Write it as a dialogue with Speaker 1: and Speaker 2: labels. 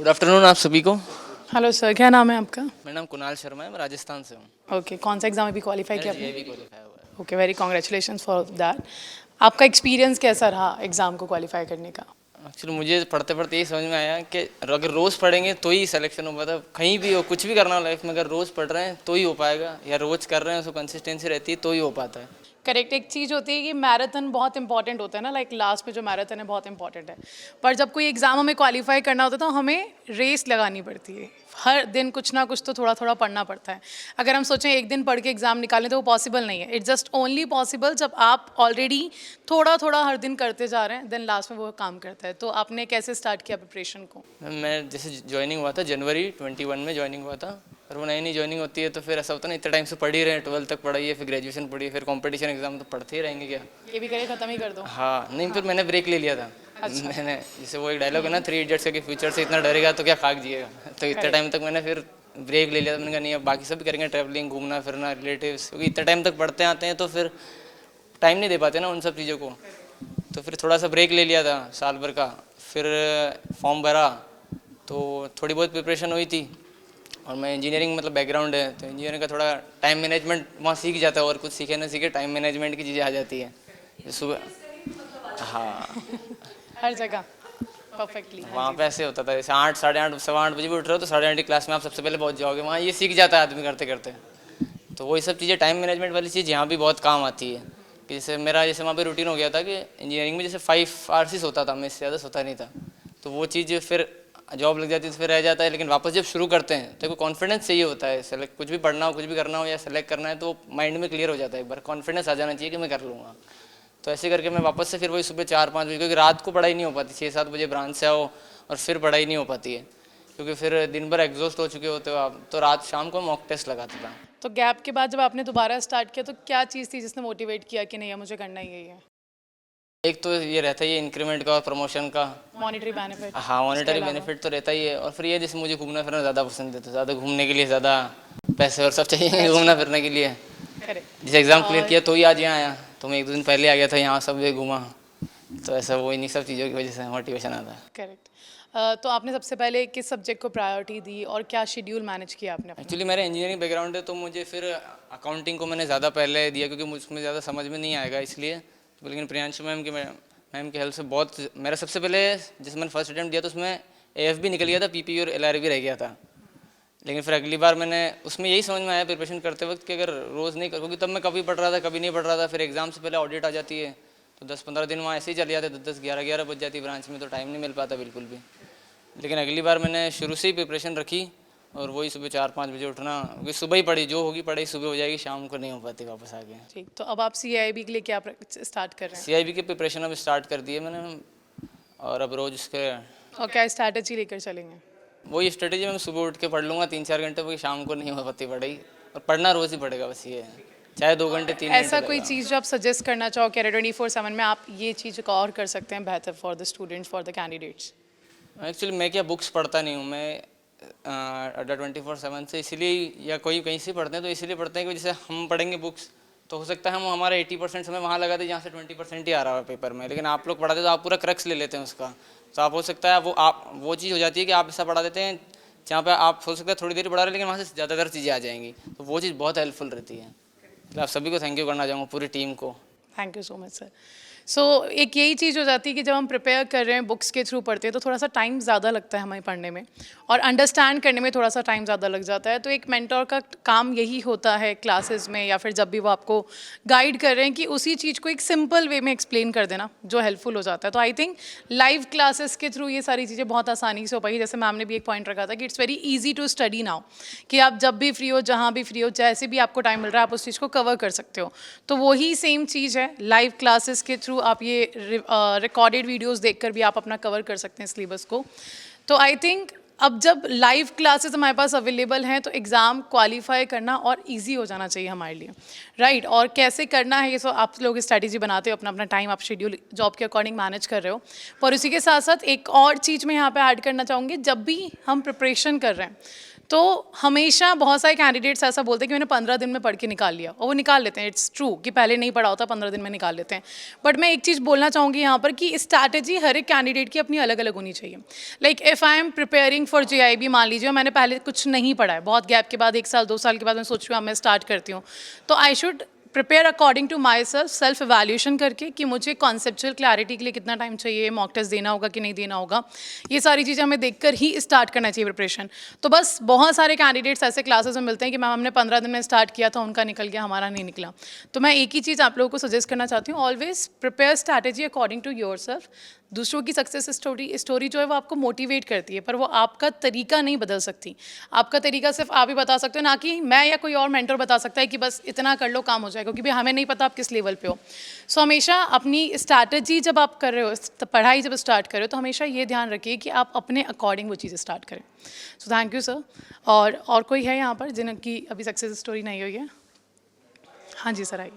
Speaker 1: Good afternoon आप सभी को।
Speaker 2: हेलो सर, क्या नाम है आपका?
Speaker 1: मेरा नाम कुणाल शर्मा है, मैं राजस्थान से हूँ।
Speaker 2: ओके, कौन सा एग्ज़ाम अभी क्वालिफाई
Speaker 1: मेरा
Speaker 2: किया आपने?
Speaker 1: जीआईबी क्वालिफाई हुआ है।
Speaker 2: Okay, very congratulations for that. आपका एक्सपीरियंस कैसा रहा एग्ज़ाम को क्वालिफाई करने का?
Speaker 1: एक्चुअली मुझे पढ़ते पढ़ते यही समझ में आया कि अगर रोज़ पढ़ेंगे तो ही सिलेक्शन हो पाता। कहीं भी हो, कुछ भी करना हो लाइफ में, अगर रोज़ पढ़ रहे हैं तो ही हो पाएगा, या रोज़ कर रहे हैं उसको कंसिस्टेंसी रहती है तो ही हो पाता है।
Speaker 2: करेक्ट, एक चीज़ होती है कि मैराथन बहुत इंपॉर्टेंट होता है ना, लाइक लास्ट में जो मैराथन है बहुत इंपॉर्टेंट है। पर जब कोई एग्ज़ाम हमें क्वालिफाई करना होता है तो हमें रेस लगानी पड़ती है। हर दिन कुछ ना कुछ तो थोड़ा थोड़ा पढ़ना पड़ता है। अगर हम सोचें एक दिन पढ़ के एग्ज़ाम निकालें तो वो पॉसिबल नहीं है। इट्स जस्ट ओनली पॉसिबल जब आप ऑलरेडी थोड़ा थोड़ा हर दिन करते जा रहे हैं, देन लास्ट में वो काम करता है। तो आपने कैसे स्टार्ट किया प्रिपरेशन को?
Speaker 1: मैं जैसे ज्वाइनिंग हुआ था जनवरी 21 में ज्वाइनिंग हुआ था। और वो नई नई ज्वाइनिंग होती है तो फिर ऐसा होता है ना, इतने टाइम से पढ़ ही रहे हैं, 12 तक पढ़ाई है, फिर ग्रेजुएशन पढ़ी है, फिर कंपटीशन एग्जाम, तो पढ़ते ही रहेंगे क्या।
Speaker 2: ये भी करे ख़त्म ही कर दो।
Speaker 1: हाँ नहीं, फिर मैंने ब्रेक ले लिया था। मैंने जैसे वो एक डायलॉग है ना, 3 इडियट्स का, कि फ्यूचर से इतना डरेगा तो क्या खाक जिएगा। तो इतने टाइम तक मैंने फिर ब्रेक ले लिया था। मैंने कहा नहीं, अब बाकी सब भी करेंगे, ट्रैवलिंग, घूमना फिरना, रिलेटिव्स, क्योंकि इतने टाइम तक पढ़ते आते हैं तो फिर टाइम नहीं दे पाते ना उन सब चीज़ों को। तो फिर थोड़ा सा ब्रेक ले लिया था साल भर का। फिर फॉर्म भरा तो थोड़ी बहुत प्रिपरेशन हुई थी। और मैं इंजीनियरिंग मतलब बैकग्राउंड है, तो इंजीनियरिंग का थोड़ा टाइम मैनेजमेंट वहाँ सीख जाता है, और कुछ सीखे ना सीखे टाइम मैनेजमेंट की चीज़ें आ जाती है सुबह। हाँ,
Speaker 2: हर जगह परफेक्टली।
Speaker 1: वहाँ पे ऐसे होता था, जैसे 8, साढ़े 8, सवा 8 बजे भी उठ रहे हो तो 8:30 की क्लास में आप सबसे पहले पहुँच जाओगे। वहाँ ये सीख जाता है आदमी करते करते। तो वही सब चीज़ें, टाइम मैनेजमेंट वाली चीज़ यहाँ भी बहुत काम आती है। कि जैसे मेरा जैसे वहाँ पे रूटीन हो गया था कि इंजीनियरिंग में जैसे 5 आवर्स ही सोता था मैं, इससे ज़्यादा सोता नहीं था। तो वो चीज़ फिर जॉब लग जाती है तो फिर रह जाता है। लेकिन वापस जब शुरू करते हैं तो कॉन्फिडेंस चाहिए होता है। सेलेक्ट कुछ भी पढ़ना हो, कुछ भी करना हो या सेलेक्ट करना है तो माइंड में क्लियर हो जाता है, एक बार कॉन्फिडेंस आ जाना चाहिए कि मैं कर लूँगा। तो ऐसे करके मैं वापस से फिर वही सुबह 4-5 बजे, क्योंकि रात को पढ़ाई नहीं हो पाती, 6-7 बजे ब्रांच से आओ और फिर पढ़ाई नहीं हो पाती है, क्योंकि फिर दिन भर एग्जॉस्ट हो चुके होते हो आप। तो रात शाम को मॉक टेस्ट लगाता था।
Speaker 2: तो गैप के बाद जब आपने दोबारा स्टार्ट किया तो क्या चीज़ थी जिसने मोटिवेट किया कि नहीं, अब मुझे करना ही यही है?
Speaker 1: एक तो ये रहता ही है इंक्रीमेंट का और प्रमोशन का।
Speaker 2: Monetary benefit?
Speaker 1: हाँ, मॉनेटरी बेनिफिट तो रहता ही है। और फिर ये जैसे मुझे घूमना फिरना ज़्यादा पसंद है, तो ज़्यादा घूमने के लिए ज़्यादा पैसे और सब चाहिए घूमना फिरने के लिए।
Speaker 2: करेक्ट।
Speaker 1: जैसे एग्ज़ाम क्लियर किया तो ही आज यहाँ आया, तो मैं 1-2 दिन पहले आ गया था यहाँ, सब जगह घूमा। तो ऐसा वो इन्हीं सब चीज़ों की वजह से मोटिवेशन आता है।
Speaker 2: करेक्ट। तो आपने सबसे पहले किस सब्जेक्ट को प्रायोरिटी दी और क्या शेड्यूल मैनेज किया आपने अपना?
Speaker 1: एक्चुअली मेरा इंजीनियरिंग बैकग्राउंड है, तो मुझे फिर अकाउंटिंग को मैंने ज़्यादा पहले दिया, क्योंकि उसमें ज़्यादा समझ में नहीं आएगा इसलिए। तो लेकिन प्रियांशु मैम की हेल्प से बहुत, मेरा सबसे पहले जैसे मैंने फर्स्ट अटैम्प्ट दिया तो उसमें एएफ भी निकल गया था, पीपी और एलआरबी रह गया था। लेकिन फिर अगली बार मैंने उसमें यही समझ में आया प्रिपरेशन करते वक्त कि अगर रोज़ नहीं कर, क्योंकि तब मैं कभी पढ़ रहा था कभी नहीं पढ़ रहा था। फिर एग्ज़ाम से पहले ऑडिट आ जाती है तो 10-15 दिन वहाँ ऐसे ही चले जाते, 10-10, 11-11 बज जाती ब्रांच में, तो टाइम नहीं मिल पाता बिल्कुल भी। लेकिन अगली बार मैंने शुरू से ही प्रिपरेशन रखी, और वही सुबह 4-5 बजे उठना, क्योंकि सुबह ही पढ़ी, जो होगी पढ़ाई सुबह हो जाएगी, शाम को नहीं हो पाती वापस आके।
Speaker 2: ठीक, तो अब आप सीआईबी के लिए क्या स्टार्ट कर रहे हैं?
Speaker 1: सीआईबी की प्रिपरेशन अब स्टार्ट कर दी है मैंने, और अब रोज़ उसके
Speaker 2: और क्या स्ट्रैटेजी लेकर चलेंगे?
Speaker 1: वही स्ट्रेटेजी, मैं सुबह उठ के पढ़ लूँगा 3-4 घंटे, क्योंकि शाम को नहीं हो पाती पढ़ाई। और पढ़ना रोज़ ही पड़ेगा, बस ये है, चाहे 2 घंटे 3 घंटे
Speaker 2: ऐसा कोई
Speaker 1: लगा।
Speaker 2: चीज़ जो आप सजेस्ट करना चाहो कि 24/7 में आप ये चीज़ को और कर सकते हैं बेहतर for the students, for the candidates?
Speaker 1: Actually मैं क्या बुक्स पढ़ता नहीं हूँ मैं, अड्डा 24/7 से इसीलिए, या कोई कहीं से पढ़ते हैं तो इसीलिए पढ़ते हैं कि जैसे हम पढ़ेंगे बुक्स तो हो सकता है हम हमारा 80% समय वहाँ लगा दें जहाँ से 20% ही आ रहा है पेपर में। लेकिन आप लोग पढ़ाते तो आप पूरा क्रक्स ले लेते हैं उसका। तो आप हो सकता है वो चीज़ हो जाती है कि आप ऐसा पढ़ा देते हैं जहाँ पे आप हो सकता है थोड़ी देर पढ़ा रहे हैं, लेकिन वहाँ से ज़्यादातर चीज़ें आ जाएंगी, तो वो चीज़ बहुत हेल्पफुल रहती है। तो आप सभी को थैंक यू करना चाहूँगा, पूरी टीम को।
Speaker 2: Thank you so much sir. So एक यही चीज़ हो जाती है कि जब हम प्रिपेयर कर रहे हैं, बुक्स के थ्रू पढ़ते हैं तो थोड़ा सा टाइम ज़्यादा लगता है हमें पढ़ने में, और अंडरस्टैंड करने में थोड़ा सा टाइम ज़्यादा लग जाता है। तो एक मेंटर का काम यही होता है क्लासेस में या फिर जब भी वो आपको गाइड कर रहे हैं कि उसी चीज़ को एक सिंपल वे में एक्सप्लेन कर देना, जो हेल्पफुल हो जाता है। तो आई थिंक लाइव क्लासेस के थ्रू ये सारी चीज़ें बहुत आसानी से हो पाई। जैसे मैम ने भी एक पॉइंट रखा था कि it's very easy to study now, कि आप जब भी फ्री हो, जहाँ भी फ्री हो, जैसे भी आपको टाइम मिल रहा है, आप उस चीज़ को कवर कर सकते हो। तो वही सेम चीज़ है, लाइव क्लासेस के थ्रू आप ये रिकॉर्डेड वीडियोस देखकर भी आप अपना कवर कर सकते हैं सिलेबस को। तो आई थिंक अब जब लाइव क्लासेस हमारे पास अवेलेबल हैं तो एग्ज़ाम क्वालिफाई करना और इजी हो जाना चाहिए हमारे लिए, राइट। और कैसे करना है ये सो आप लोग स्ट्रैटेजी बनाते हो, अपना अपना टाइम आप शेड्यूल जॉब के अकॉर्डिंग मैनेज कर रहे हो। पर उसी के साथ साथ एक और चीज़ मैं यहाँ पे ऐड करना चाहूँगी, जब भी हम प्रिपरेशन कर रहे हैं तो हमेशा बहुत सारे कैंडिडेट्स ऐसा बोलते हैं कि मैंने 15 दिन में पढ़ के निकाल लिया, और वो निकाल लेते हैं, इट्स ट्रू कि पहले नहीं पढ़ा होता, 15 दिन में निकाल लेते हैं। बट मैं एक चीज़ बोलना चाहूँगी यहाँ पर कि स्ट्रैटेजी हर एक कैंडिडेट की अपनी अलग अलग होनी चाहिए। Like if I am preparing for JIB, मान लीजिए मैंने पहले कुछ नहीं पढ़ा है, बहुत गैप के बाद 1 साल 2 साल के बाद मैं सोच रही हूँ मैं स्टार्ट करती हूँ, तो I should prepare according to my self evaluation करके कि मुझे कॉन्सेप्चुअल क्लैरिटी के लिए कितना टाइम चाहिए, मॉक टेस्ट देना होगा कि नहीं देना होगा, ये सारी चीज़ें हमें देखकर ही स्टार्ट करना चाहिए प्रिपरेशन। तो बस बहुत सारे कैंडिडेट्स ऐसे क्लासेस में मिलते हैं कि मैम हमने 15 दिन में स्टार्ट किया था, उनका निकल गया, हमारा नहीं निकला। तो मैं एक ही चीज़ आप लोगों को सजेस्ट करना चाहती हूँ, always prepare strategy according to your self. दूसरों की सक्सेस स्टोरी जो है वो आपको मोटिवेट करती है, पर वो आपका तरीका नहीं बदल सकती। आपका तरीका सिर्फ आप ही बता सकते हो, ना कि मैं या कोई और मेंटर बता सकता है कि बस इतना कर लो काम हो जाएगा, क्योंकि हमें नहीं पता आप किस लेवल पे हो। सो हमेशा अपनी स्ट्रैटेजी जब आप कर रहे हो, पढ़ाई जब स्टार्ट कर रहे हो, तो हमेशा ये ध्यान रखिए कि आप अपने अकॉर्डिंग वो चीज़ें स्टार्ट करें। So thank you sir. और कोई है यहाँ पर जिनकी अभी सक्सेस स्टोरी नहीं हुई है? हाँ जी सर, आइए।